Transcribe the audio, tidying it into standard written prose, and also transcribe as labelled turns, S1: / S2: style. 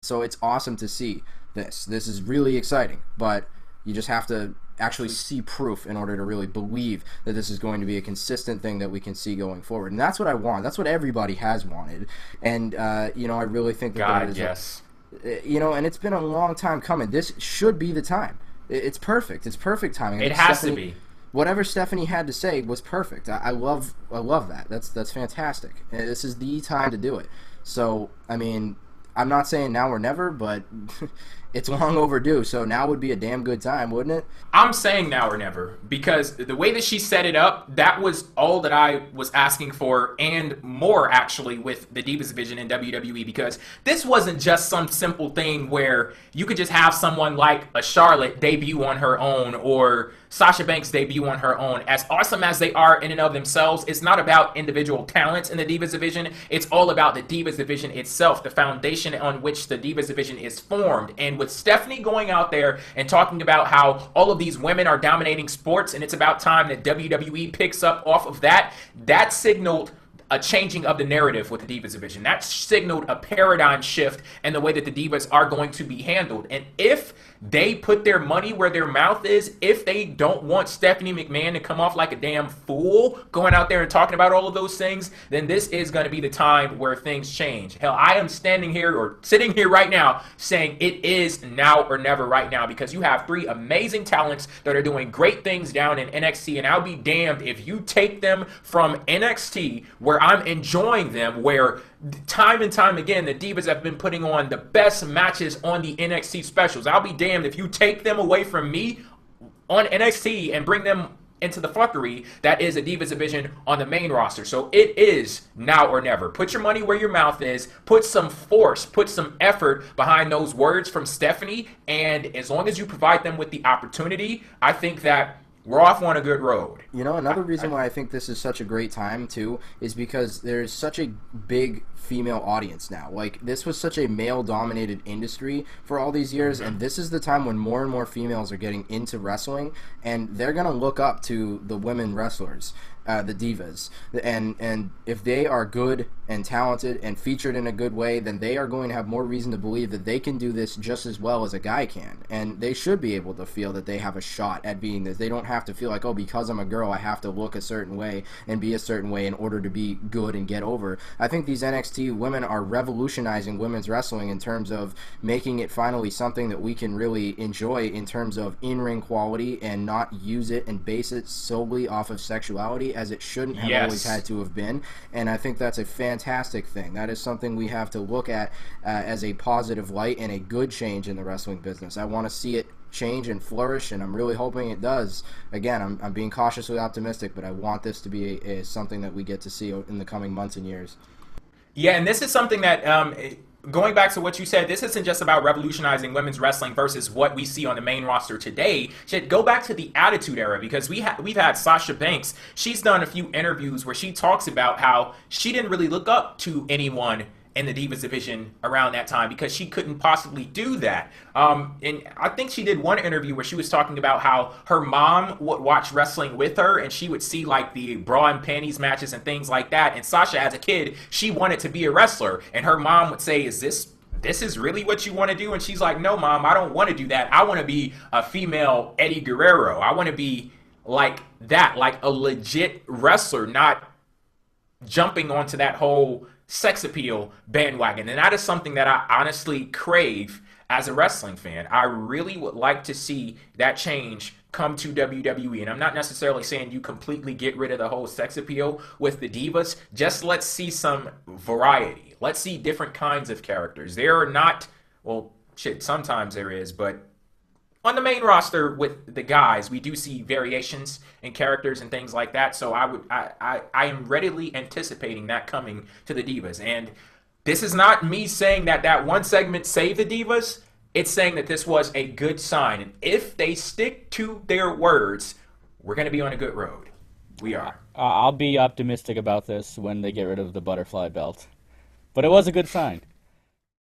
S1: So it's awesome to see this. This is really exciting, but you just have to actually see proof in order to really believe that this is going to be a consistent thing that we can see going forward. And that's what I want. That's what everybody has wanted. And, you know, I really think that
S2: God, yes.
S1: You know, and it's been a long time coming. This should be the time. It's perfect. It's perfect timing.
S2: It has to be.
S1: Whatever Stephanie had to say was perfect. I love that. That's fantastic. This is the time to do it. So, I mean, I'm not saying now or never, but it's long overdue, so now would be a damn good time, wouldn't it?
S2: I'm saying now or never, because the way that she set it up, that was all that I was asking for, and more, actually, with the Divas division in WWE, because this wasn't just some simple thing where you could just have someone like a Charlotte debut on her own, or Sasha Banks debut on her own. As awesome as they are in and of themselves, it's not about individual talents in the Divas division. It's all about the Divas division itself, the foundation on which the Divas division is formed. And with Stephanie going out there and talking about how all of these women are dominating sports and it's about time that WWE picks up off of that, that signaled a changing of the narrative with the Divas division. That signaled a paradigm shift in the way that the Divas are going to be handled. And if they put their money where their mouth is, if they don't want Stephanie McMahon to come off like a damn fool going out there and talking about all of those things, then this is going to be the time where things change. Hell, I am standing here or sitting here right now saying it is now or never right now, because you have three amazing talents that are doing great things down in NXT, and I'll be damned if you take them from NXT, where I'm enjoying them, where time and time again the Divas have been putting on the best matches on the NXT specials. I'll be damned if you take them away from me on NXT and bring them into the fuckery that is a Divas division on the main roster. So it is now or never. Put your money where your mouth is. Put some force, put some effort behind those words from Stephanie, and as long as you provide them with the opportunity, I think that we're off on a good road.
S1: You know, another reason why I think this is such a great time, too, is because there's such a big female audience now. Like, this was such a male-dominated industry for all these years, and this is the time when more and more females are getting into wrestling, and they're going to look up to the women wrestlers, the divas. And if they are good and talented and featured in a good way, then they are going to have more reason to believe that they can do this just as well as a guy can. And they should be able to feel that they have a shot at being this. They don't have to feel like, oh, because I'm a girl, I have to look a certain way and be a certain way in order to be good and get over. I think these NXT women are revolutionizing women's wrestling in terms of making it finally something that we can really enjoy in terms of in-ring quality, and not use it and base it solely off of sexuality, as it shouldn't have always had to have been. And I think that's a fantastic thing. That is something we have to look at as a positive light and a good change in the wrestling business. I want to see it change and flourish, and I'm really hoping it does. Again, I'm being cautiously optimistic, but I want this to be something that we get to see in the coming months and years.
S2: Yeah, and this is something that, going back to what you said, this isn't just about revolutionizing women's wrestling versus what we see on the main roster today. Shit, go back to the Attitude Era, because we've had Sasha Banks. She's done a few interviews where she talks about how she didn't really look up to anyone in the Divas division around that time because she couldn't possibly do that. And I think she did one interview where she was talking about how her mom would watch wrestling with her, and she would see like the bra and panties matches and things like that. And Sasha, as a kid, she wanted to be a wrestler, and her mom would say, "Is this really what you want to do?" And she's like, "No, Mom, I don't want to do that. I want to be a female Eddie Guerrero. I want to be like that, like a legit wrestler, not jumping onto that whole sex appeal bandwagon." And that is something that I honestly crave as a wrestling fan. I really would like to see that change come to WWE. And I'm not necessarily saying you completely get rid of the whole sex appeal with the Divas. Just let's see some variety. Let's see different kinds of characters. There are not, well, shit, sometimes there is, but on the main roster with the guys, we do see variations in characters and things like that. So I am readily anticipating that coming to the Divas. And this is not me saying that one segment saved the Divas. It's saying that this was a good sign. And if they stick to their words, we're going to be on a good road. We are.
S3: I'll be optimistic about this when they get rid of the butterfly belt. But it was a good sign.